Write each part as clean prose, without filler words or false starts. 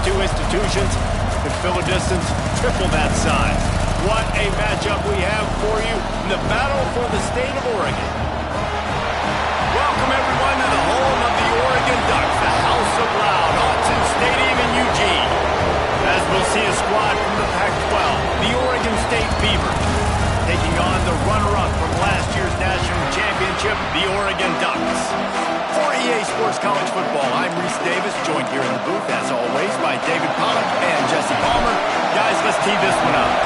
two institutions could fill a distance triple that size. What a matchup we have for you in the battle for the state of Oregon. Welcome, everyone, to the home of the Oregon Ducks, the House of Loud, Autzen Stadium in Eugene. As we'll see a squad from the Pac-12, the Oregon State Beavers, taking on the runner-up from last year's national championship, the Oregon Ducks. For EA Sports College Football, I'm Reese Davis, joined here in the booth, as always, by David Pollack and Jesse Palmer. Guys, let's tee this one up.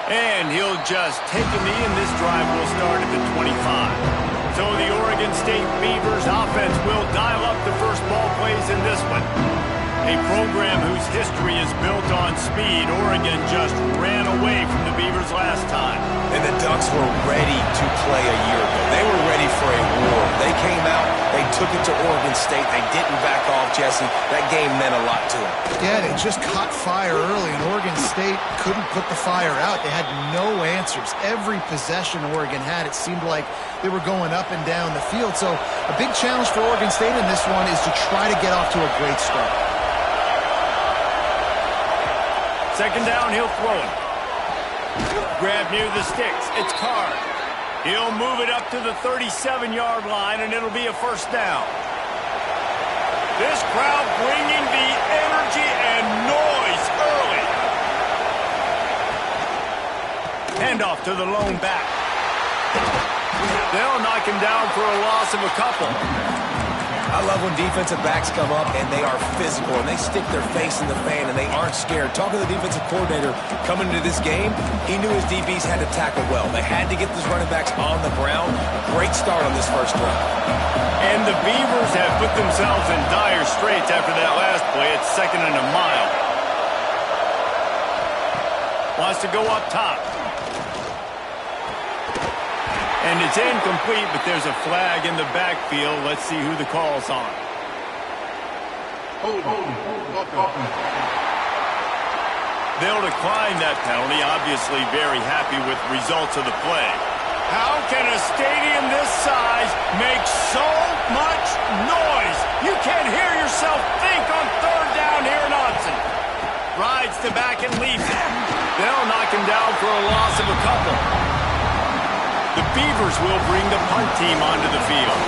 And he'll just take a knee, and this drive will start at the 25. So the Oregon State Beavers offense will dial up the first ball plays in this one. A program whose history is built on speed. Oregon just ran away from the Beavers last time. And the Ducks were ready to play a year ago. They were ready for a war. They came out, they took it to Oregon State. They didn't back off, Jesse. That game meant a lot to them. Yeah, they just caught fire early, and Oregon State couldn't put the fire out. They had no answers. Every possession Oregon had, it seemed like they were going up and down the field. So a big challenge for Oregon State in this one is to try to get off to a great start. Second down, he'll throw it. Grab near the sticks. It's Card. He'll move it up to the 37-yard line, and it'll be a first down. This crowd bringing the energy and noise early. Handoff to the lone back. They'll knock him down for a loss of a couple. I love when defensive backs come up and they are physical and they stick their face in the fan and they aren't scared. Talking to the defensive coordinator coming into this game, he knew his DBs had to tackle well. They had to get these running backs on the ground. Great start on this first drive. And the Beavers have put themselves in dire straits after that last play. It's second and a mile. Wants to go up top. And it's incomplete, but there's a flag in the backfield. Let's see who the call's on. They'll decline that penalty, obviously very happy with results of the play. How can a stadium this size make so much noise? You can't hear yourself think on third down here in Autzen. Rides to back and leaves it. They'll knock him down for a loss of a couple. The Beavers will bring the punt team onto the field.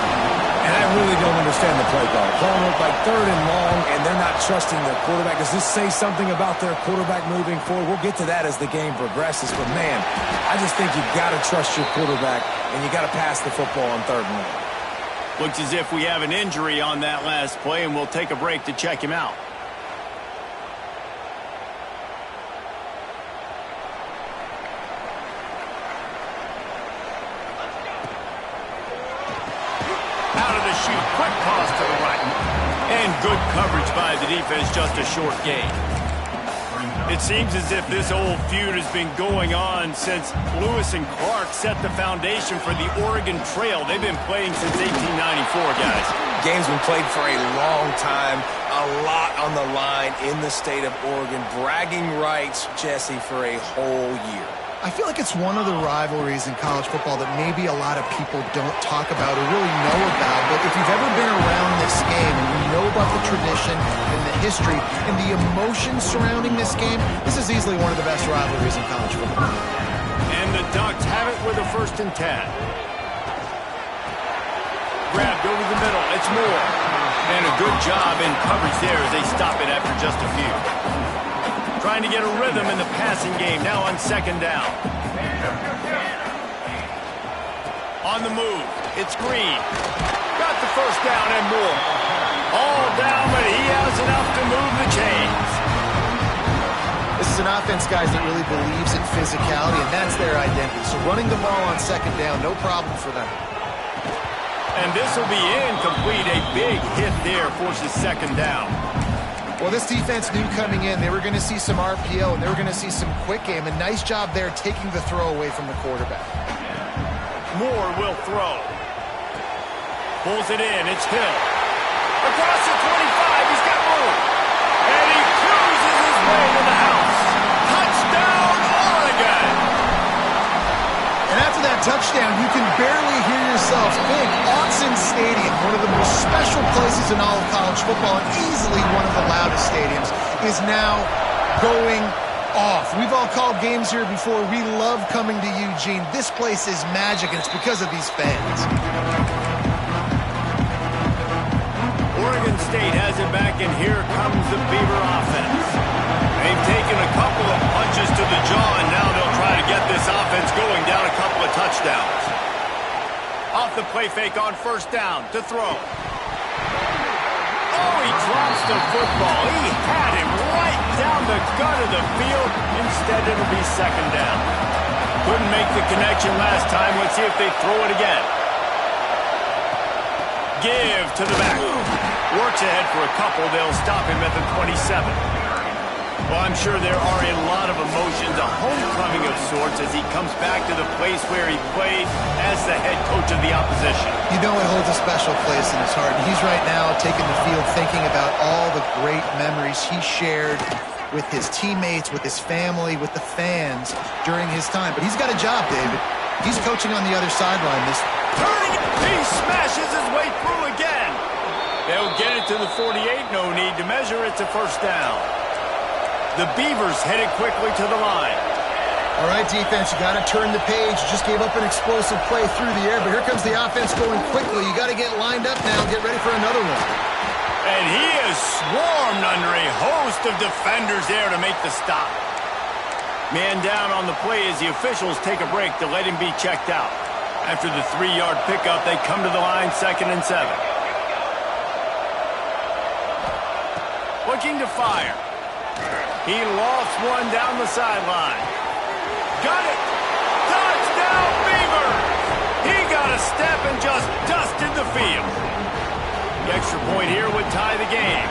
And I really don't understand the play call. Calling it like third and long, and they're not trusting their quarterback. Does this say something about their quarterback moving forward? We'll get to that as the game progresses. But, man, I just think you've got to trust your quarterback, and you got to pass the football on third and long. Looks as if we have an injury on that last play, and we'll take a break to check him out. Quick toss to the right. And good coverage by the defense, just a short gain. It seems as if this old feud has been going on since Lewis and Clark set the foundation for the Oregon Trail. They've been playing since 1894, guys. Game's been played for a long time. A lot on the line in the state of Oregon. Bragging rights, Jesse, for a whole year. I feel like it's one of the rivalries in college football that maybe a lot of people don't talk about or really know about. But if you've ever been around this game and you know about the tradition and the history and the emotion surrounding this game, this is easily one of the best rivalries in college football. And the Ducks have it with a 1st and 10. Grabbed over the middle. It's Moore. And a good job in coverage there as they stop it after just a few. Trying to get a rhythm in the passing game now on second down. On the move, it's Green. Got the first down and more. All down, but he has enough to move the chains. This is an offense, guys, that really believes in physicality, and that's their identity. So running the ball on second down, no problem for them. And this will be incomplete. A big hit there forces second down. Well, this defense knew coming in they were going to see some RPO and they were going to see some quick game. A nice job there taking the throw away from the quarterback. Moore will throw. Pulls it in. It's Hill. Across the 25. He's got room. And he cruises his way to the house. Touchdown, Oregon. And after that touchdown, you can barely hear yourself think. Autzen Stadium, one of the most special places in all of college football, and easily one of the loudest stadiums, is now going off. We've all called games here before. We love coming to Eugene. This place is magic, and it's because of these fans. Oregon State has it back, and here comes the Beaver offense. They've taken a couple of punches to the jaw, and now they'll try to get this offense going down a couple of touchdowns. Off the play fake on first down to throw. Oh, he drops the football. He had him right down the gut of the field. Instead, it'll be second down. Couldn't make the connection last time. Let's see if they throw it again. Give to the back. Works ahead for a couple. They'll stop him at the 27. Well, I'm sure there are a lot of emotions, a homecoming of sorts, as he comes back to the place where he played as the head coach of the opposition. You know it holds a special place in his heart, and he's right now taking the field thinking about all the great memories he shared with his teammates, with his family, with the fans during his time. But he's got a job, David. He's coaching on the other sideline. Turning, he smashes his way through again. They'll get it to the 48. No need to measure. It's a first down. The Beavers headed quickly to the line. All right, defense, you got to turn the page. You just gave up an explosive play through the air, but here comes the offense going quickly. You got to get lined up now and get ready for another one. And he is swarmed under a host of defenders there to make the stop. Man down on the play as the officials take a break to let him be checked out. After the 3-yard pickup, they come to the line, 2nd and 7. Looking to fire. He lost one down the sideline. Got it! Touchdown, Beavers! He got a step and just dusted the field. The extra point here would tie the game.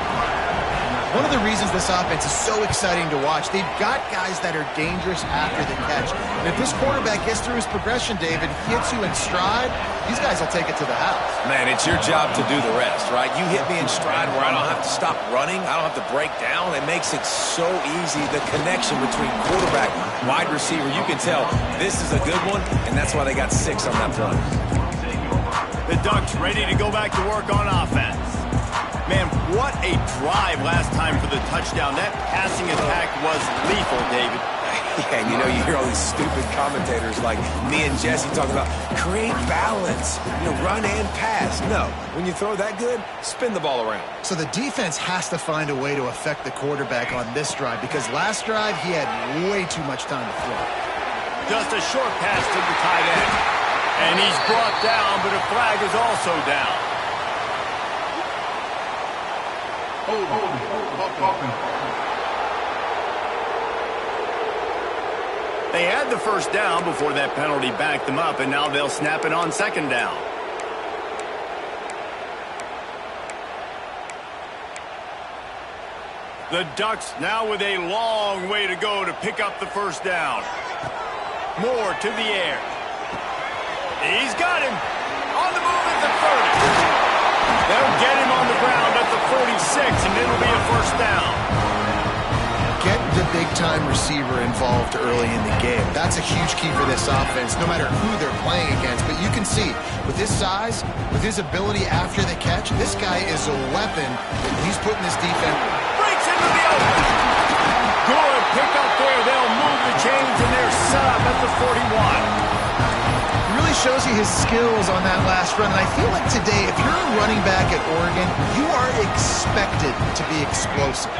One of the reasons this offense is so exciting to watch, they've got guys that are dangerous after the catch. And if this quarterback gets through his progression, David, hits you in stride, these guys will take it to the house. Man, it's your job to do the rest, right? You hit me in stride where I don't have to stop running. I don't have to break down. It makes it so easy. The connection between quarterback, wide receiver, you can tell this is a good one, and that's why they got 6 on that play. The Ducks ready to go back to work on offense. Man, what a drive last time for the touchdown. That passing attack was lethal, David. Yeah, and you know, you hear all these stupid commentators like me and Jesse talking about create balance, run and pass. No, when you throw that good, spin the ball around. So the defense has to find a way to affect the quarterback on this drive, because last drive he had way too much time to throw. Just a short pass to the tight end. And he's brought down, but a flag is also down. They had the first down before that penalty backed them up, and now they'll snap it on 2nd down. The Ducks now with a long way to go to pick up the first down. Moore to the air. He's got him on the move at the 30. They'll get him on the ground at the 46, and it'll be a first down. Get the big-time receiver involved early in the game. That's a huge key for this offense, no matter who they're playing against. But you can see, with his size, with his ability after the catch, this guy is a weapon. He's putting this defense... Breaks into the open. Good pick up there. They'll move the chains, and they're set up at the 41. Shows you his skills on that last run, and I feel like today, if you're a running back at Oregon, you are expected to be explosive.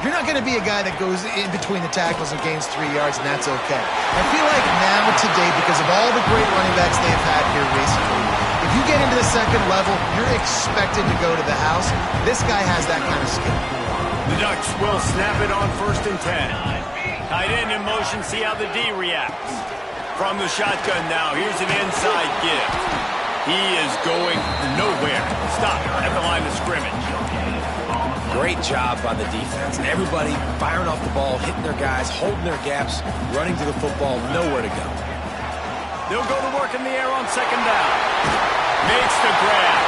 You're not going to be a guy that goes in between the tackles and gains 3 yards, and that's okay. I feel like now today, because of all the great running backs they've had here recently, if you get into the 2nd level, you're expected to go to the house. This guy has that kind of skill. The Ducks will snap it on 1st and 10. Tight end in motion, see how the D reacts. From the shotgun now, here's an inside give. He is going nowhere. Stop at the line of scrimmage. Great job by the defense. Everybody firing off the ball, hitting their guys, holding their gaps, running to the football, nowhere to go. They'll go to work in the air on 2nd down. Makes the grab.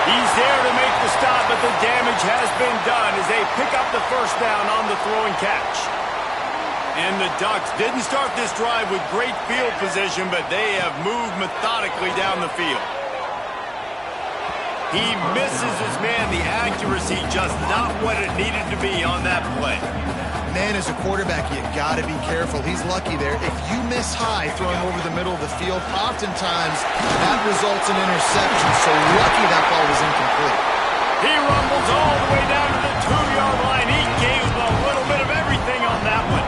He's there to make the stop, but the damage has been done as they pick up the first down on the throw and catch. And the Ducks didn't start this drive with great field position, but they have moved methodically down the field. He misses his man. The accuracy just not what it needed to be on that play. Man, as a quarterback, you got to be careful. He's lucky there. If you miss high throwing over the middle of the field, oftentimes that results in interception. So lucky that ball was incomplete. He rumbles all the way down to the 2-yard line. He gave him a little bit of everything on that one.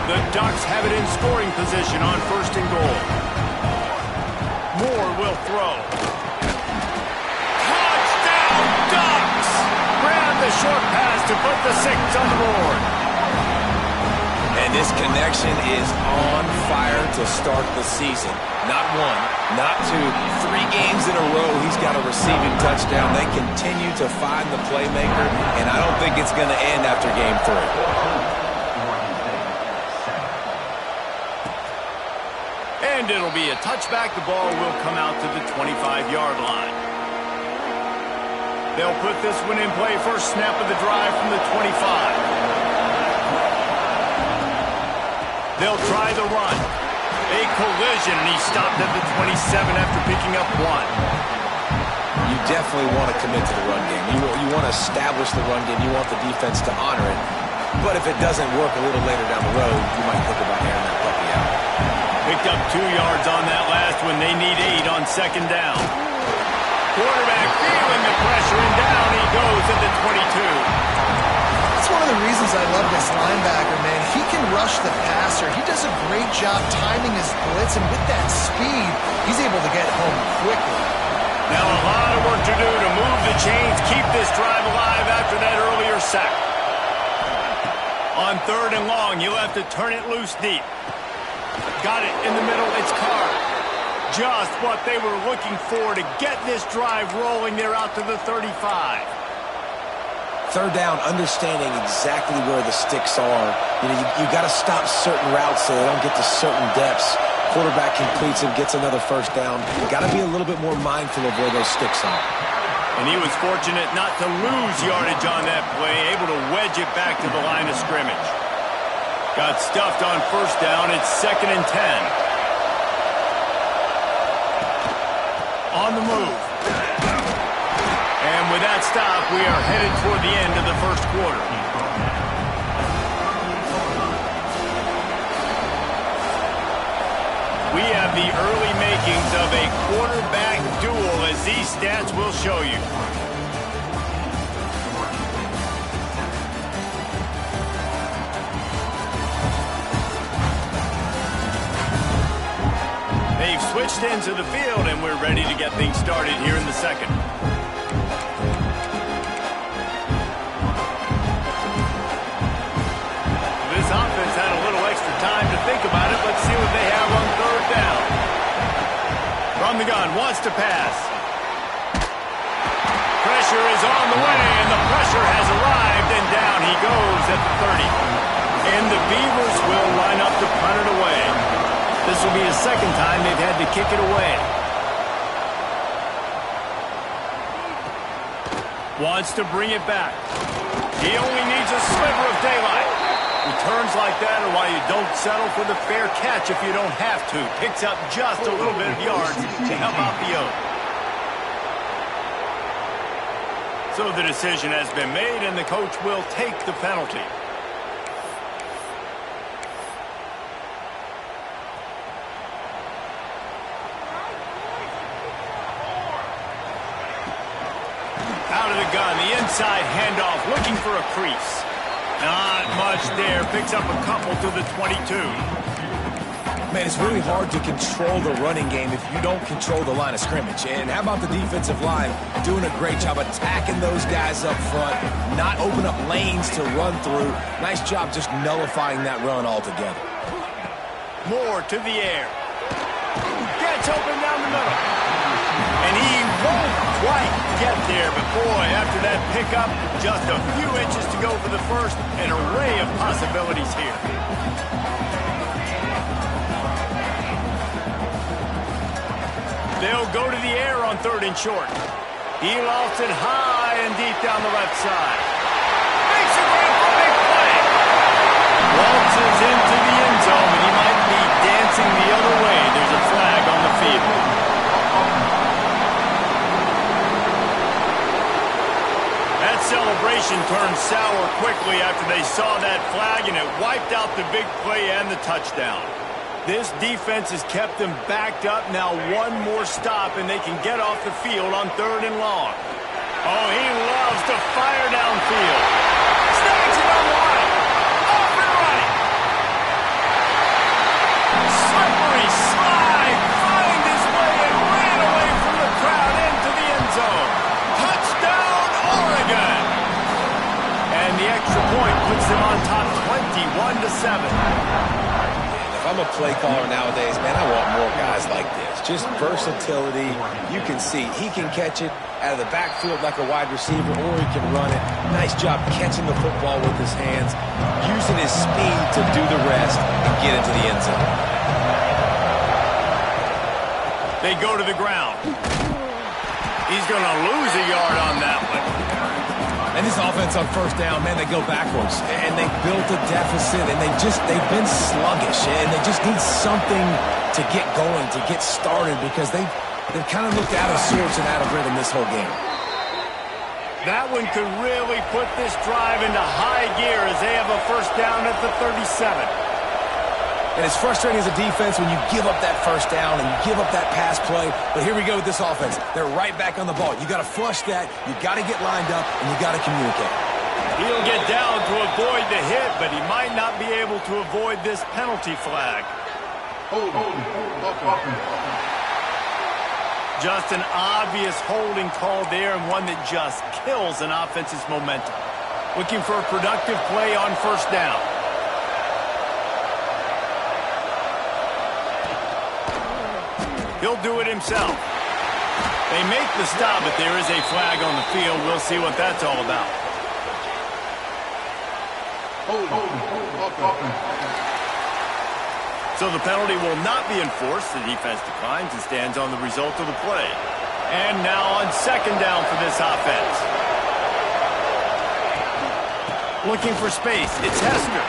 The Ducks have it in scoring position on 1st and goal. Moore will throw. Touchdown, Ducks! Grab the short pass to put the 6 on the board. And this connection is on fire to start the season. Not 1, not 2, 3 games in a row he's got a receiving touchdown. They continue to find the playmaker, and I don't think it's going to end after game 3. And it'll be a touchback. The ball will come out to the 25-yard line. They'll put this one in play. First snap of the drive from the 25. They'll try the run. A collision, and he stopped at the 27 after picking up 1. You definitely want to commit to the run game. You want to establish the run game. You want the defense to honor it. But if it doesn't work a little later down the road, you might think about airing that puppy out. Picked up 2 yards on that last one. They need 8 on 2nd down. Quarterback feeling the pressure, and down he goes at the 22. That's one of the reasons I love this linebacker, man. He can rush the passer. He does a great job timing his blitz, and with that speed, he's able to get home quickly. Now a lot of work to do to move the chains, keep this drive alive after that earlier sack. On 3rd and long, you'll have to turn it loose deep. Got it in the middle. It's Carr. Just what they were looking for to get this drive rolling. They're out to the 35. 3rd down, understanding exactly where the sticks are. You got to stop certain routes so they don't get to certain depths. Quarterback completes and gets another 1st down. You got to be a little bit more mindful of where those sticks are. And he was fortunate not to lose yardage on that play, able to wedge it back to the line of scrimmage. Got stuffed on 1st down. It's 2nd and 10. On the move. And with that stop, we are headed toward the end of the 1st quarter. We have the early makings of a quarterback duel, as these stats will show you. They've switched into the field, and we're ready to get things started here in the 2nd. This offense had a little extra time to think about it. Let's see what they have on 3rd down. From the gun, wants to pass. Pressure is on the way, and the pressure has arrived, and down he goes at the 30. And the Beavers will line up to punt it away. This will be the 2nd time they've had to kick it away. Wants to bring it back. He only needs a sliver of daylight. Returns like that are why you don't settle for the fair catch if you don't have to. Picks up just a little bit of yards to help out the Oak. So the decision has been made, and the coach will take the penalty. Out of the gun, the inside handoff, looking for a crease. Not much there. Picks up a couple to the 22. Man, it's really hard to control the running game if you don't control the line of scrimmage. And how about the defensive line doing a great job attacking those guys up front, not open up lanes to run through. Nice job just nullifying that run altogether. Moore to the air. Gets open down the middle. And he won't quite get there, but boy, after that pickup, just a few inches to go for the 1st. An array of possibilities here. They'll go to the air on 3rd and short. He lofts it high and deep down the left side. Makes a great big play. Waltzes into the end zone, and he might be dancing the other way. There's a flag on the field. situation turned sour quickly after they saw that flag, and it wiped out the big play and the touchdown. This defense has kept them backed up. Now one more stop, and they can get off the field on 3rd and long. Oh, he loves to fire downfield. Snags it on the line. Off and right. Slippery slide. Find his way and ran away from the crowd into the end zone. Touchdown, Oregon. And the extra point puts them on top 21-7. If I'm a play caller nowadays, man, I want more guys like this. Just versatility. You can see he can catch it out of the backfield like a wide receiver, or he can run it. Nice job catching the football with his hands, using his speed to do the rest and get into the end zone. They go to the ground. He's going to lose a yard on that one. And this offense on 1st down, man, they go backwards. And they built a deficit, and they've been sluggish. And they just need something to get going, to get started, because they've kind of looked out of sorts and out of rhythm this whole game. That one could really put this drive into high gear as they have a 1st down at the 37. And it's frustrating as a defense when you give up that 1st down and you give up that pass play. But here we go with this offense. They're right back on the ball. You got to flush that. You got to get lined up, and you got to communicate. He'll get down to avoid the hit, but he might not be able to avoid this penalty flag. Just an obvious holding call there, and one that just kills an offense's momentum. Looking for a productive play on 1st down. He'll do it himself. They make the stop, but there is a flag on the field. We'll see what that's all about. So the penalty will not be enforced. The defense declines and stands on the result of the play. And now on 2nd down for this offense. Looking for space. It's Hester.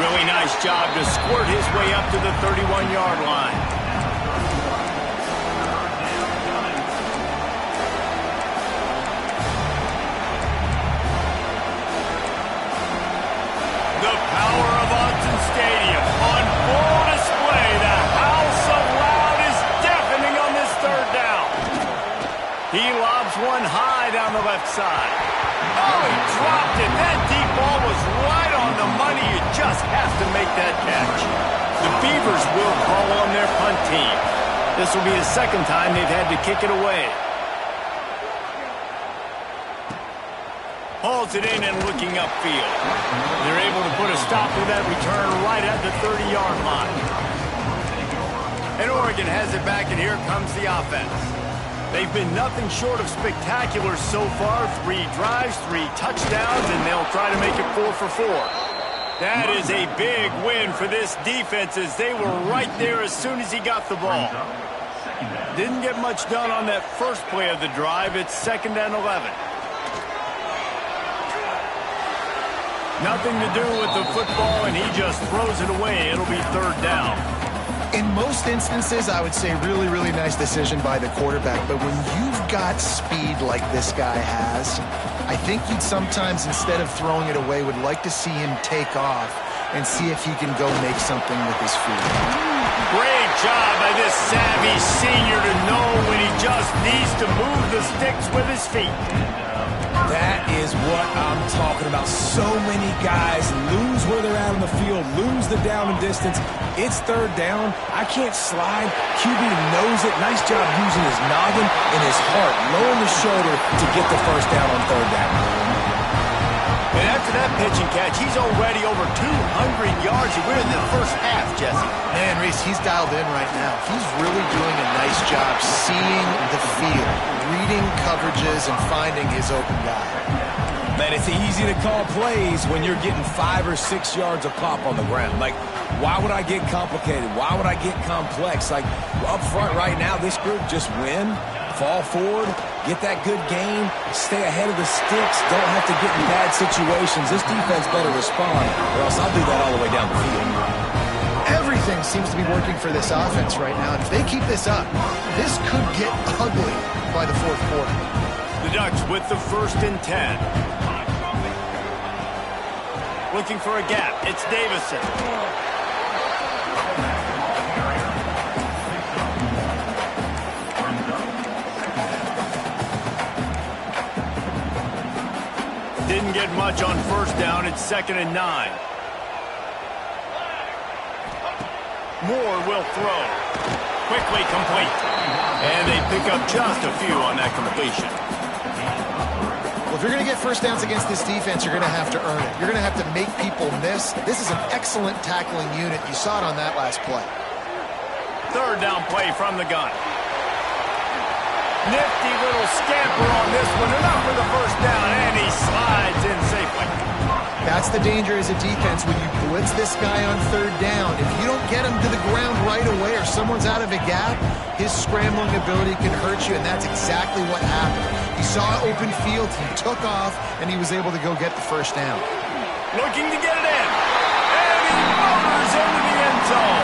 Really nice job to squirt his way up to the 31-yard line. Stadium on full display. The house of loud is deafening on this 3rd down. He lobs one high down the left side. Oh, he dropped it. That deep ball was right on the money. You just have to make that catch. The Beavers will call on their punt team. This will be the 2nd time they've had to kick it away. Hauls it in and looking upfield. They're able to put a stop to that return right at the 30-yard line. And Oregon has it back, and here comes the offense. They've been nothing short of spectacular so far. 3 drives, 3 touchdowns, and they'll try to make it 4 for 4. That is a big win for this defense, as they were right there as soon as he got the ball. Didn't get much done on that first play of the drive. It's 2nd and 11. Nothing to do with the football, and he just throws it away. It'll be 3rd down. In most instances, I would say really, really nice decision by the quarterback. But when you've got speed like this guy has, I think you'd sometimes, instead of throwing it away, would like to see him take off and see if he can go make something with his feet. Great job by this savvy senior to know when he just needs to move the sticks with his feet. That is what I'm talking about. So many guys lose where they're at on the field, lose the down and distance. It's 3rd down. I can't slide. QB knows it. Nice job using his noggin and his heart, lowering the shoulder to get the 1st down on 3rd down. And after that pitch and catch, he's already over 200 yards. We're in the first half, Jesse. Man, Reese, he's dialed in right now. He's really doing a nice job seeing the field, reading coverages, and finding his open guy. Man, it's easy to call plays when you're getting 5 or 6 yards of pop on the ground. Like, why would I get complicated? Why would I get complex? Like, up front right now, this group just win, fall forward, get that good game, stay ahead of the sticks, don't have to get in bad situations. This defense better respond, or else I'll do that all the way down the field. Everything seems to be working for this offense right now. And if they keep this up, this could get ugly by the 4th quarter. The Ducks with the 1st and 10. Looking for a gap. It's Davison. Didn't get much on first down. It's 2nd and 9. Moore will throw. Quickly complete. And they pick up just a few on that completion. Well, if you're going to get first downs against this defense, you're going to have to earn it. You're going to have to make people miss. This is an excellent tackling unit. You saw it on that last play. 3rd down play from the gun. Nifty little scamper on this one. Enough for the first down, and he slides in safely. That's the danger as a defense when you blitz this guy on 3rd down. If you don't get him to the ground right away or someone's out of a gap, his scrambling ability can hurt you, and that's exactly what happened. He saw open field, he took off, and he was able to go get the first down. Looking to get it in. And he motors into the end zone.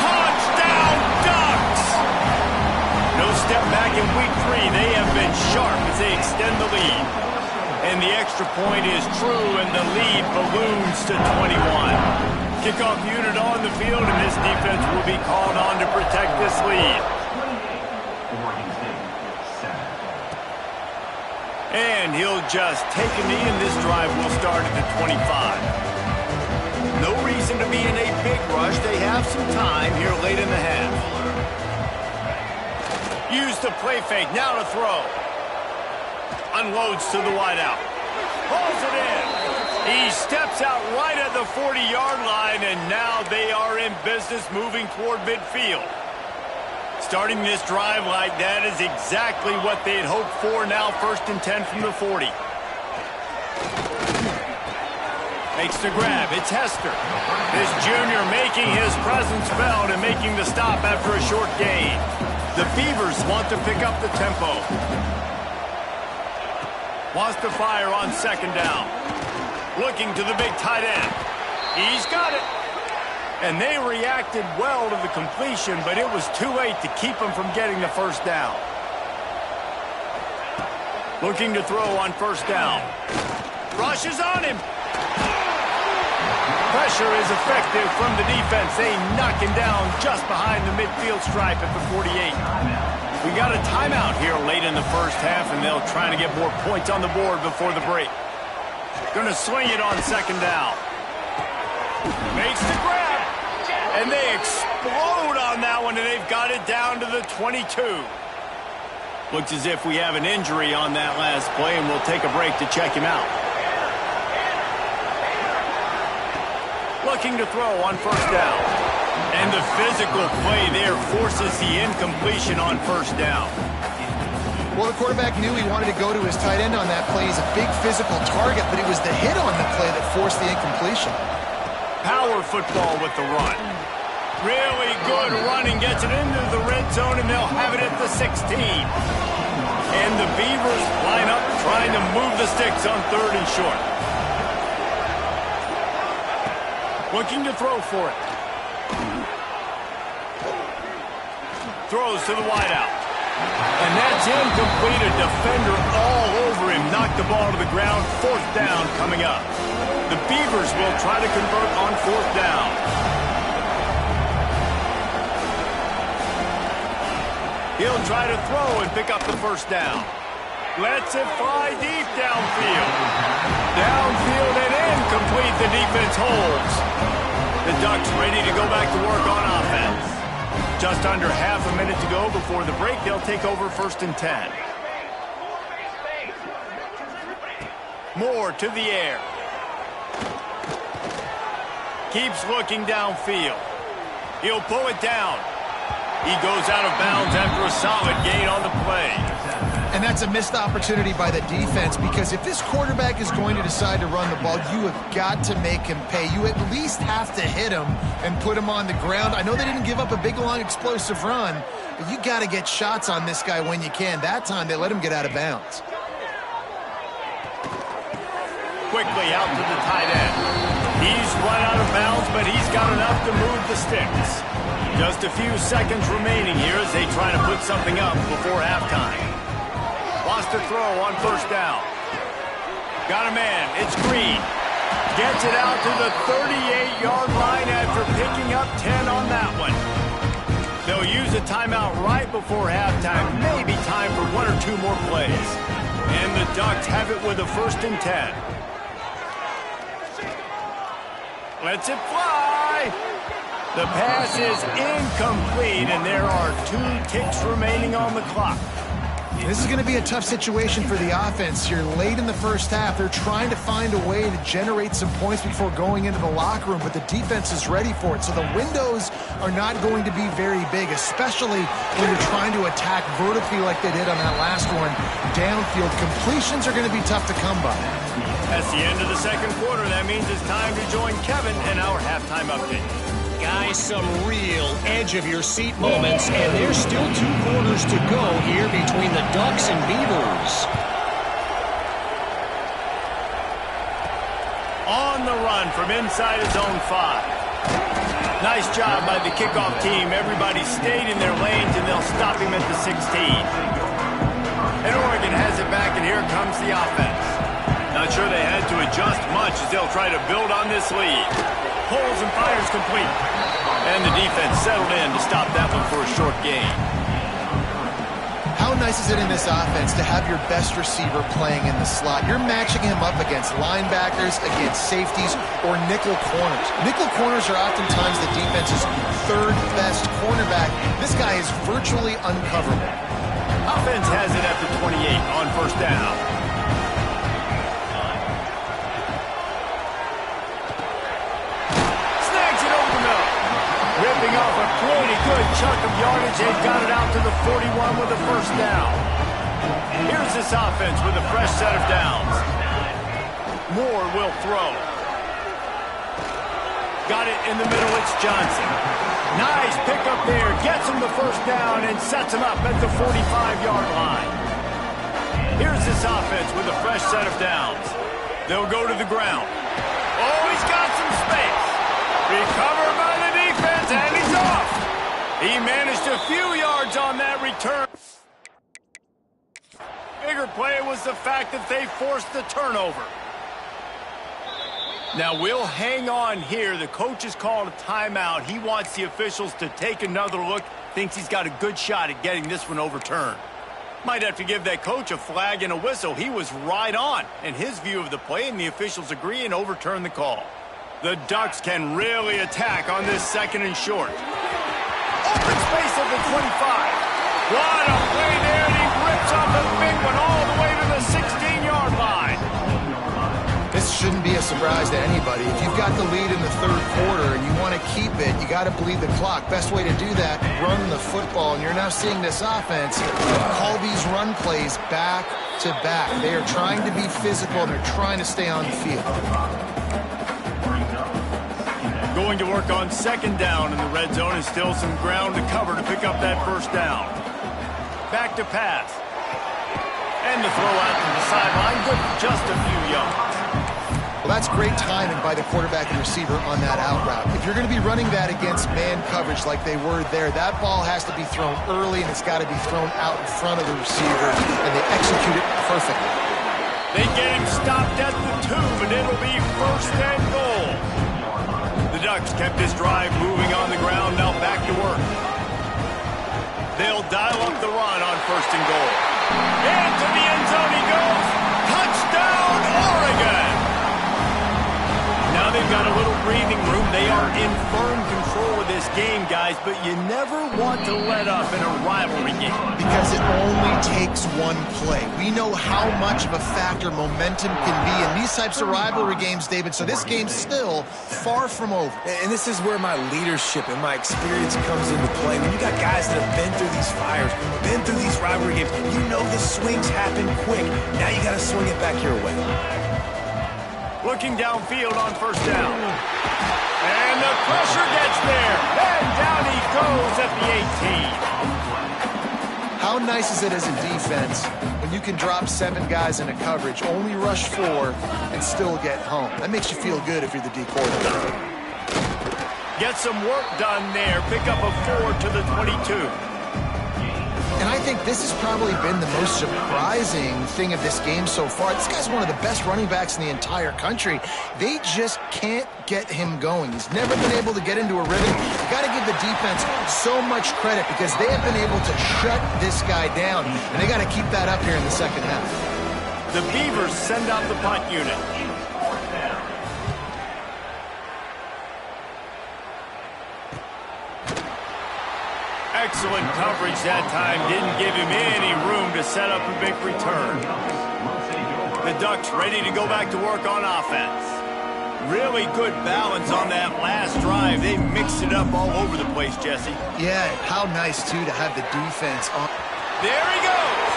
Touchdown, Ducks! No step back in week 3. They have been sharp as they extend the lead. And the extra point is true, and the lead balloons to 21. Kickoff unit on the field, and this defense will be called on to protect this lead. And he'll just take a knee, and this drive will start at the 25. No reason to be in a big rush. They have some time here late in the half. Use the play fake. Now to throw. Unloads to the wideout. Pulls it in. He steps out right at the 40-yard line, and now they are in business moving toward midfield. Starting this drive like that is exactly what they had hoped for. Now 1st and 10 from the 40. Makes the grab. It's Hester. This junior making his presence felt and making the stop after a short gain. The Beavers want to pick up the tempo. Wants to fire on 2nd down. Looking to the big tight end. He's got it. And they reacted well to the completion, but it was too late to keep him from getting the first down. Looking to throw on 1st down. Rushes on him. Pressure is effective from the defense. They knock him down just behind the midfield stripe at the 48. We got a timeout here late in the first half, and they'll try to get more points on the board before the break. Gonna swing it on 2nd down. Makes the grab. And they explode on that one, and they've got it down to the 22. Looks as if we have an injury on that last play, and we'll take a break to check him out. Looking to throw on 1st down. And the physical play there forces the incompletion on 1st down. Well, the quarterback knew he wanted to go to his tight end on that play. He's a big physical target, but it was the hit on the play that forced the incompletion. Power football with the run. Really good running, gets it into the red zone, and they'll have it at the 16. And the Beavers line up trying to move the sticks on 3rd and short. Looking to throw for it. Throws to the wideout. And that's incomplete. A defender all over him. Knocked the ball to the ground. 4th down coming up. The Beavers will try to convert on 4th down. He'll try to throw and pick up the 1st down. Lets it fly deep downfield. Downfield and incomplete. The defense holds. The Ducks ready to go back to work on offense. Just under half a minute to go before the break. They'll take over 1st and 10. Moore to the air. Keeps looking downfield. He'll pull it down. He goes out of bounds after a solid gain on the play. And that's a missed opportunity by the defense, because if this quarterback is going to decide to run the ball, you have got to make him pay. You at least have to hit him and put him on the ground. I know they didn't give up a big, long, explosive run, but you got to get shots on this guy when you can. That time, they let him get out of bounds. Quickly out to the tight end. He's run out of bounds, but he's got enough to move the sticks. Just a few seconds remaining here as they try to put something up before halftime. Wants to throw on 1st down. Got a man. It's Green. Gets it out to the 38-yard line after picking up 10 on that one. They'll use a timeout right before halftime. Maybe time for 1 or 2 more plays. And the Ducks have it with a 1st and 10. Lets it fly. The pass is incomplete, and there are 2 ticks remaining on the clock. This is going to be a tough situation for the offense here. Late in the first half, they're trying to find a way to generate some points before going into the locker room, but the defense is ready for it. So the windows are not going to be very big, especially when you're trying to attack vertically like they did on that last one. Downfield completions are going to be tough to come by. That's the end of the 2nd quarter. That means it's time to join Kevin in our halftime update. Guys, some real edge-of-your-seat moments, and there's still 2 quarters to go here between the Ducks and Beavers. On the run from inside his own 5. Nice job by the kickoff team. Everybody stayed in their lanes, and they'll stop him at the 16. And Oregon has it back, and here comes the offense. Not sure they had to adjust much as they'll try to build on this lead. Pulls and fires complete. And the defense settled in to stop that one for a short gain. How nice is it in this offense to have your best receiver playing in the slot? You're matching him up against linebackers, against safeties, or nickel corners. Nickel corners are oftentimes the defense's 3rd best cornerback. This guy is virtually uncoverable. Offense has it at the 28 on 1st down. Ripping off a pretty good chunk of yardage. They've got it out to the 41 with a 1st down. Here's this offense with a fresh set of downs. Moore will throw. Got it in the middle. It's Johnson. Nice pickup there. Gets him the 1st down and sets him up at the 45-yard line. Here's this offense with a fresh set of downs. They'll go to the ground. Oh, he's got some space. Recovered by the defense, and he's off. He managed a few yards on that return. Bigger play was the fact that they forced the turnover. Now we'll hang on here. The coach has called a timeout. He wants the officials to take another look. Thinks he's got a good shot at getting this one overturned. Might have to give that coach a flag and a whistle. He was right on in his view of the play, and the officials agree and overturn the call. The Ducks can really attack on this 2nd and short. Open space at the 25. What a play there, and he rips off a big one all the way to the 16-yard line. This shouldn't be a surprise to anybody. If you've got the lead in the 3rd quarter and you want to keep it, you got to bleed the clock. Best way to do that, run the football. And you're now seeing this offense call these run plays back to back. They are trying to be physical, and they're trying to stay on the field. Going to work on 2nd down in the red zone, and still some ground to cover to pick up that 1st down. Back to pass. And the throw out to the sideline, good for just a few yards. Well, that's great timing by the quarterback and receiver on that out route. If you're going to be running that against man coverage like they were there, that ball has to be thrown early, and it's got to be thrown out in front of the receiver, and they execute it perfectly. They get him stopped at the 2, but it'll be 1st and goal. The Ducks kept this drive moving on the ground, now back to work. They'll dial up the run on 1st and goal. Into the end zone he goes. Touchdown, Oregon! Now they've got a little breathing room. They are in firm control of this game, guys, but you never want to let up in a rivalry game. Because it only takes one play. We know how much of a factor momentum can be in these types of rivalry games, David, so this game's still far from over. And this is where my leadership and my experience comes into play. When you got guys that have been through these fires, been through these rivalry games, you know the swings happen quick. Now you got to swing it back your way. Looking downfield on 1st down. And the pressure gets there. And down he goes at the 18. How nice is it as a defense when you can drop 7 guys into coverage, only rush 4, and still get home? That makes you feel good if you're the D coordinator. Get some work done there. Pick up a 4 to the 22. And I think this has probably been the most surprising thing of this game so far. This guy's one of the best running backs in the entire country. They just can't get him going. He's never been able to get into a rhythm. You got to give the defense so much credit because they have been able to shut this guy down, and they got to keep that up here in the second half. The Beavers send out the punt unit. Excellent coverage that time. Didn't give him any room to set up a big return. The Ducks ready to go back to work on offense. Really good balance on that last drive. They mixed it up all over the place, Jesse. Yeah, how nice, too, to have the defense on. There he goes.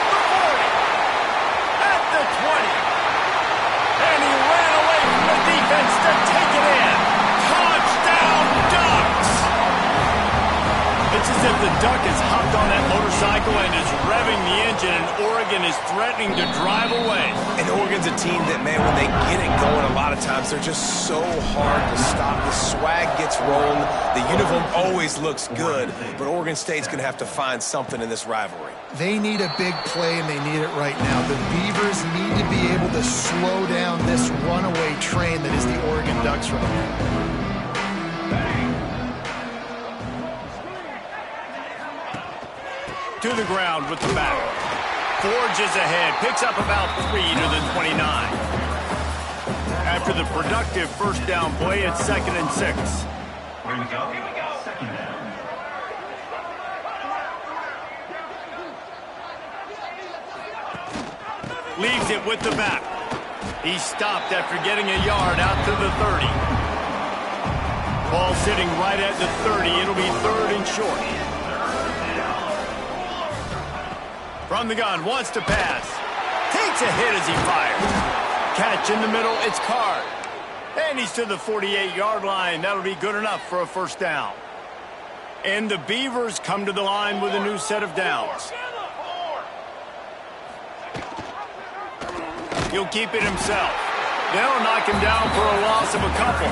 The 40. At the 20. And he ran away from the defense to take it in. Touchdown, Ducks! It's as if the Duck has hopped on that motorcycle and is revving the engine, and Oregon is threatening to drive away. And Oregon's a team that, man, when they get it going, a lot of times they're just so hard to stop. The swag gets rolling. The uniform always looks good, but Oregon State's going to have to find something in this rivalry. They need a big play, and they need it right now. The Beavers need to be able to slow down this runaway train that is the Oregon Ducks right now. To the ground with the back. Forges ahead, picks up about 3 to the 29. After the productive first down play, it's 2nd and 6. Here we go. Second down. Leaves it with the back. He stopped after getting a yard out to the 30. Ball sitting right at the 30. It'll be 3rd and short. From the gun, wants to pass. Takes a hit as he fires. Catch in the middle, it's Card. And he's to the 48-yard line. That'll be good enough for a first down. And the Beavers come to the line with a new set of downs. He'll keep it himself. They'll knock him down for a loss of a couple.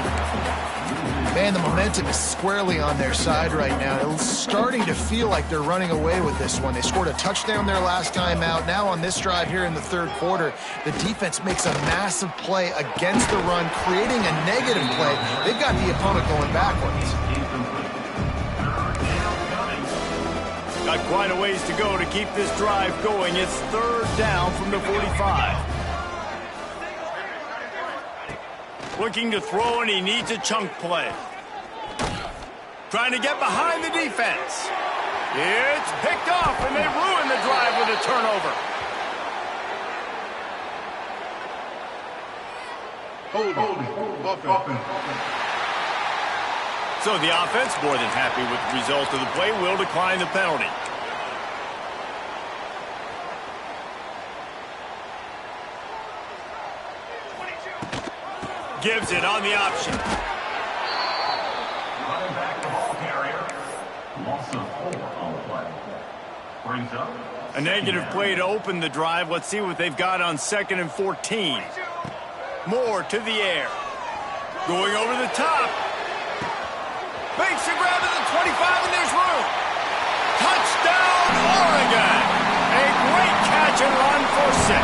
Man, the momentum is squarely on their side right now. It's starting to feel like they're running away with this one. They scored a touchdown their last time out. Now on this drive here in the 3rd quarter, the defense makes a massive play against the run, creating a negative play. They've got the opponent going backwards. Got quite a ways to go to keep this drive going. It's 3rd down from the 45. Looking to throw, and he needs a chunk play. Trying to get behind the defense. It's picked off, and they ruin the drive with a turnover. So the offense, more than happy with the result of the play, will decline the penalty. Gives it on the option. Running back, the ball carrier. Loss of 4 on the play. Brings up. A negative play to open the drive. Let's see what they've got on 2nd and 14. Moore to the air. Going over the top. Makes a grab at the 25, and there's room. Touchdown, Oregon. A great catch and run for 6.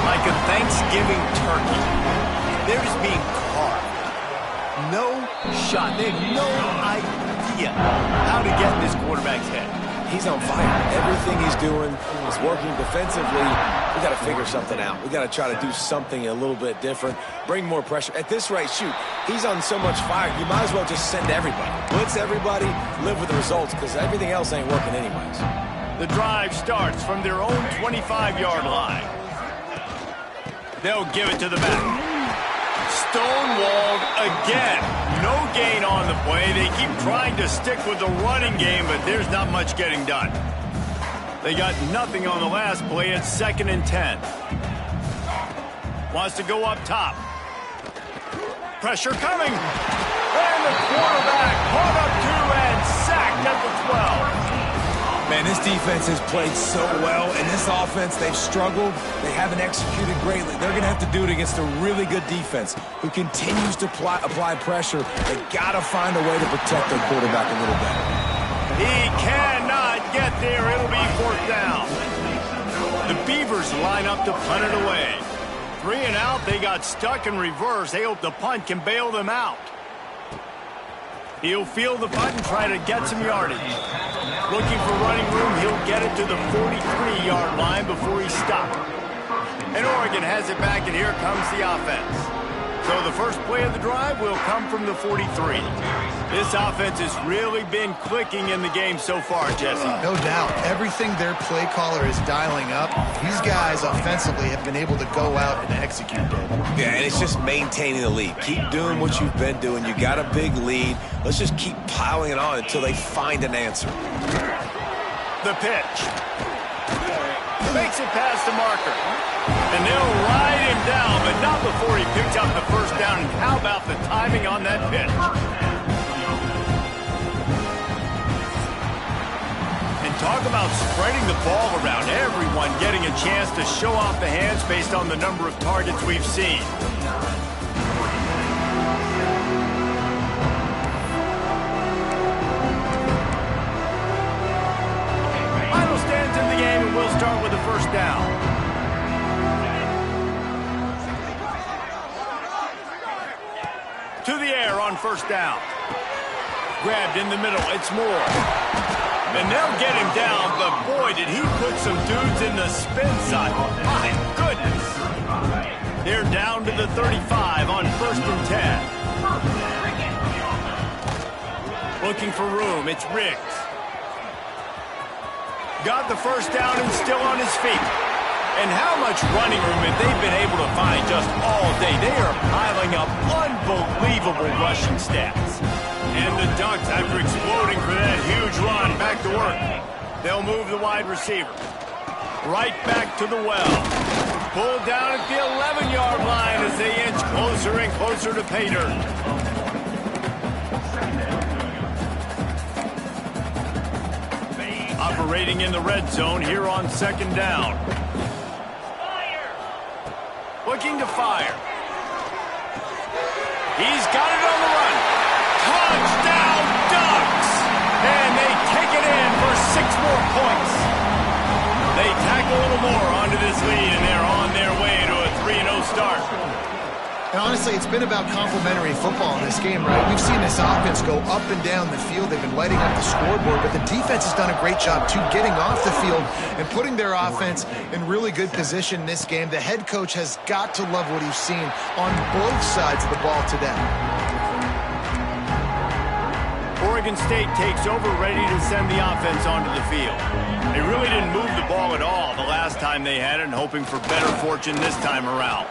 Like a Thanksgiving turkey, they're just being carved. No shot. They have no idea how to get in this quarterback's head. He's on fire. Everything he's doing is working defensively. We got to figure something out. We got to try to do something a little bit different. Bring more pressure. At this rate, shoot, he's on so much fire, you might as well just send everybody. Blitz everybody, live with the results, because everything else ain't working anyways. The drive starts from their own 25-yard line. They'll give it to the back. Stonewalled again. No gain on the play. They keep trying to stick with the running game, but there's not much getting done. They got nothing on the last play. It's 2nd and 10. Wants to go up top. Pressure coming. And the quarterback caught up to and sacked at the 12. Man, this defense has played so well, and this offense, they've struggled. They haven't executed greatly. They're going to have to do it against a really good defense who continues to apply pressure. They got to find a way to protect their quarterback a little better. Beavers line up to punt it away. 3 and out, they got stuck in reverse. They hope the punt can bail them out. He'll field the punt and try to get some yardage. Looking for running room, he'll get it to the 43-yard line before he's stopped. And Oregon has it back, and here comes the offense. So the first play of the drive will come from the 43. This offense has really been clicking in the game so far, Jesse. No doubt. Everything their play caller is dialing up, these guys offensively have been able to go out and execute it. Yeah, and it's just maintaining the lead. Keep doing what you've been doing. You got a big lead. Let's just keep piling it on until they find an answer. The pitch. Makes it past the marker. And they'll ride him down, but not before he picks up the first down. And how about the timing on that pitch? And talk about spreading the ball around. Everyone getting a chance to show off the hands based on the number of targets we've seen. Final stands in the game, and we'll start with the first down. To the air on first down. Grabbed in the middle. It's Moore. And they'll get him down, but boy, did he put some dudes in the spin side. My goodness. They're down to the 35 on first and 10. Looking for room. It's Riggs. Got the first down and still on his feet. And how much running room have they been able to find just all day? They are piling up unbelievable rushing stats. And the Ducks, after exploding for that huge run, back to work. They'll move the wide receiver. Right back to the well. Pulled down at the 11-yard line as they inch closer and closer to pay dirt. Operating in the red zone here on second down. Looking to fire. He's got it on the run. Touchdown, Ducks! And they take it in for 6 more points. They tack a little more onto this lead, and they're on their way to a 3-0 start. And honestly, it's been about complementary football in this game, right? We've seen this offense go up and down the field. They've been lighting up the scoreboard, but the defense has done a great job, too, getting off the field and putting their offense in really good position in this game. The head coach has got to love what he's seen on both sides of the ball today. Oregon State takes over, ready to send the offense onto the field. They really didn't move the ball at all the last time they had it, and hoping for better fortune this time around.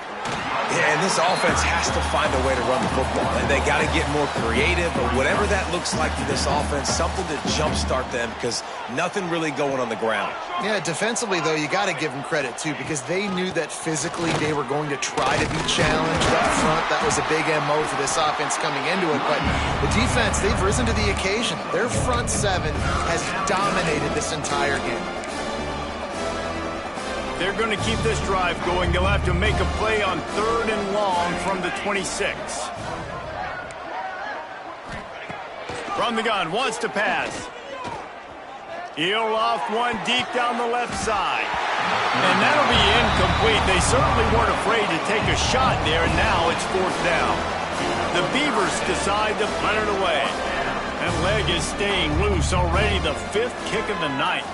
Yeah, and this offense has to find a way to run the football. And they got to get more creative, but whatever that looks like for this offense, something to jumpstart them because nothing really going on the ground. Yeah, defensively, though, you got to give them credit, too, because they knew that physically they were going to try to be challenged up front. That was a big MO for this offense coming into it. But the defense, they've risen to the occasion. Their front seven has dominated this entire game. They're going to keep this drive going. They'll have to make a play on 3rd and long from the 26. From the gun, wants to pass. He'll off one deep down the left side. And that'll be incomplete. They certainly weren't afraid to take a shot there, and now it's 4th down. The Beavers decide to punt it away. That leg is staying loose already, the 5th kick of the night.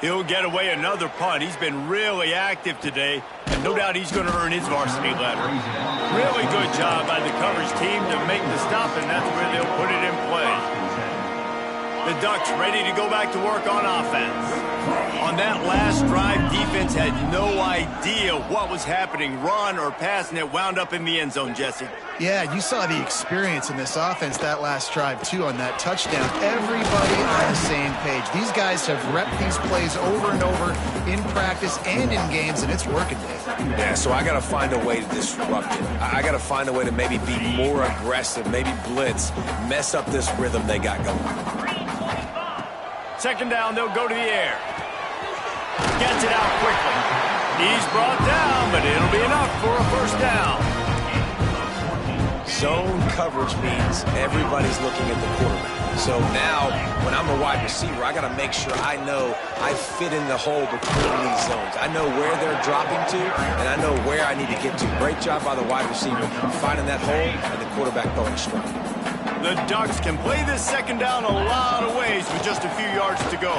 He'll get away another punt. He's been really active today, and no doubt he's going to earn his varsity letter. Really good job by the coverage team to make the stop, and that's where they'll put it in play. The Ducks ready to go back to work on offense. On that last drive, defense had no idea what was happening, run or pass, and it wound up in the end zone, Jesse. Yeah, you saw the experience in this offense that last drive, too, on that touchdown. Everybody on the same page. These guys have repped these plays over and over in practice and in games, and it's working, Dave. Yeah, so I got to find a way to disrupt it. I got to find a way to maybe be more aggressive, maybe blitz, mess up this rhythm they got going. 2nd down, they'll go to the air. Gets it out quickly. He's brought down, but it'll be enough for a 1st down. zone coverage means everybody's looking at the quarterback. So now, when I'm a wide receiver, I got to make sure I know I fit in the hole between these zones. I know where they're dropping to, and I know where I need to get to. Great job by the wide receiver finding that hole, and the quarterback throwing strike. The Ducks can play this second down a lot of ways with just a few yards to go.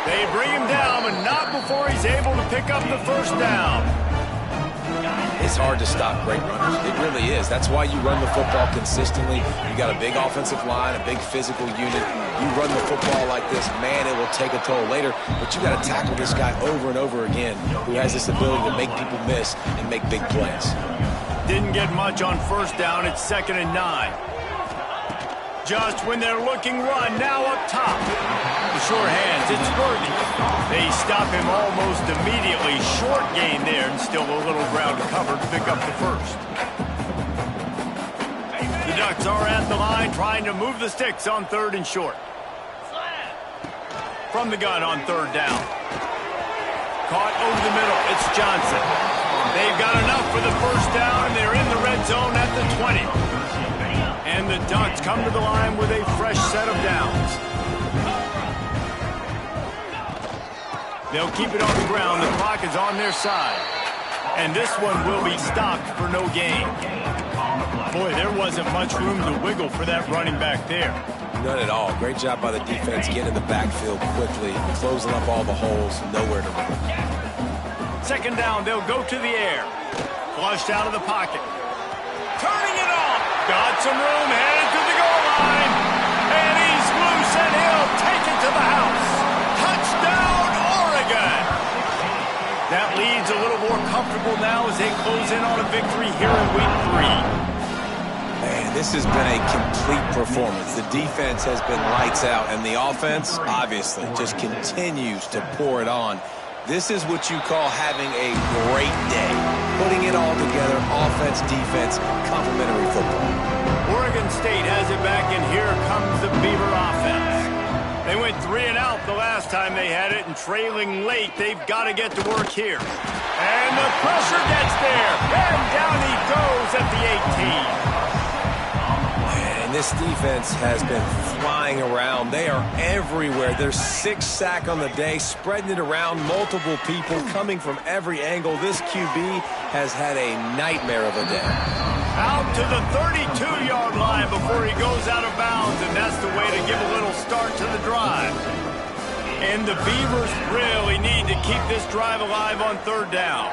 They bring him down, but not before he's able to pick up the first down. It's hard to stop great runners. It really is. That's why you run the football consistently. You got a big offensive line, a big physical unit. You run the football like this, man, it will take a toll later. But you got to tackle this guy over and over again who has this ability to make people miss and make big plays. Didn't get much on first down. It's 2nd and 9. Just when they're looking run, now up top. The sure hands, it's Worthy. They stop him almost immediately. Short gain there, and still a little ground to cover to pick up the first. The Ducks are at the line trying to move the sticks on 3rd and short. From the gun on 3rd down. Caught over the middle, it's Johnson. They've got enough for the first down, and they're in the red zone at the 20. And the Ducks come to the line with a fresh set of downs. They'll keep it on the ground. The clock is on their side. And this one will be stopped for no gain. Boy, there wasn't much room to wiggle for that running back there. None at all. Great job by the defense getting in the backfield quickly, closing up all the holes, nowhere to run. 2nd down, they'll go to the air. Flushed out of the pocket. Turning it off. Got some room, headed to the goal line. And he's loose, and he'll take it to the house. Touchdown, Oregon. That lead's a little more comfortable now as they close in on a victory here in week 3. Man, this has been a complete performance. The defense has been lights out, and the offense, obviously, just continues to pour it on. This is what you call having a great day. Putting it all together, offense, defense, complementary football. Oregon State has it back, and here comes the Beaver offense. They went 3 and out the last time they had it, and trailing late, they've got to get to work here. And the pressure gets there, and down he goes at the 18. And this defense has been flying around. They are everywhere. There's 6 sacks on the day, spreading it around, multiple people coming from every angle. This QB has had a nightmare of a day. Out to the 32-yard line before he goes out of bounds, and that's the way to give a little start to the drive. And the Beavers really need to keep this drive alive on 3rd down.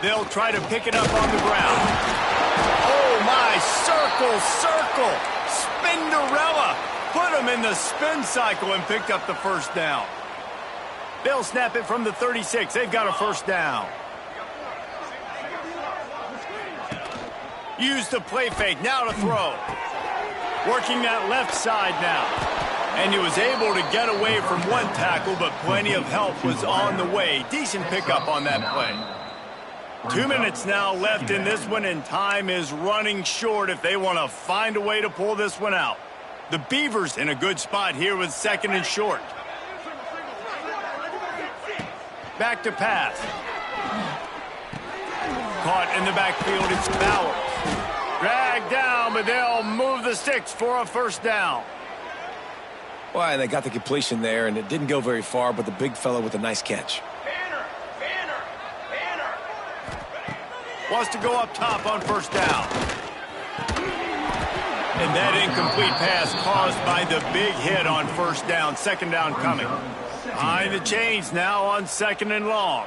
They'll try to pick it up on the ground. Oh, my, circle, Spinderella. Put him in the spin cycle and picked up the first down. They'll snap it from the 36. They've got a first down. Use the play fake, now to throw. Working that left side now. And he was able to get away from one tackle, but plenty of help was on the way. Decent pickup on that play. 2 minutes now left in this one, and time is running short if they want to find a way to pull this one out. The Beavers in a good spot here with 2nd and short. Back to pass. Caught in the backfield, it's Bowers. Dragged down, but they'll move the sticks for a first down. Well, and they got the completion there, and it didn't go very far, but the big fella with a nice catch. Wants to go up top on first down. And that incomplete pass caused by the big hit on first down. 2nd down coming. Behind the chains now on 2nd and long.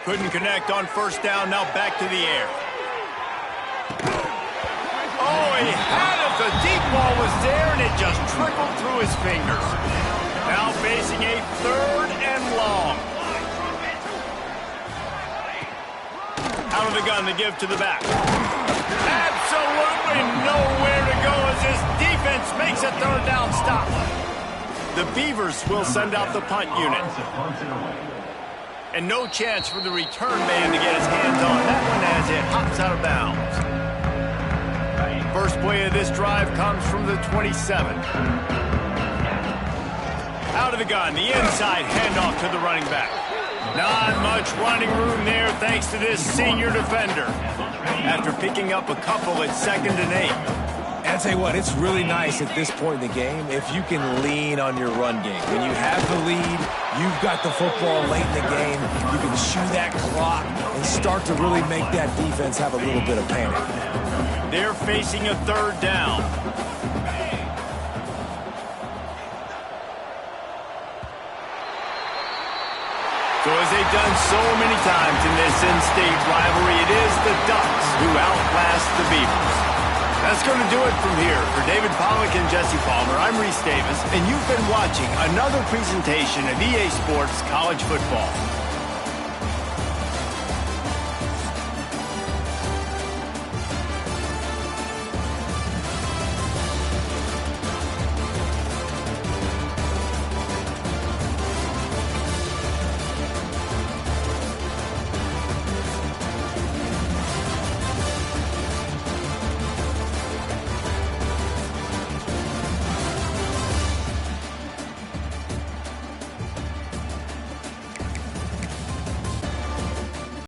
Couldn't connect on first down. Now back to the air. Oh, he had it. The deep ball was there, and it just trickled through his fingers. Now facing a 3rd and long. Out of the gun, the give to the back. Absolutely nowhere to go as this defense makes a 3rd down stop. The Beavers will send out the punt unit. And no chance for the return man to get his hands on that one as it hops out of bounds. First play of this drive comes from the 27. Out of the gun, the inside handoff to the running back. Not much running room there thanks to this senior defender. After picking up a couple at 2nd and 8. And I tell you what, it's really nice at this point in the game if you can lean on your run game. When you have the lead, you've got the football late in the game, you can chew that clock and start to really make that defense have a little bit of panic. They're facing a 3rd down. So as they've done so many times in this in-state rivalry, it is the Ducks who outlast the Beavers. That's going to do it from here. For David Pollack and Jesse Palmer, I'm Reese Davis, and you've been watching another presentation of EA Sports College Football.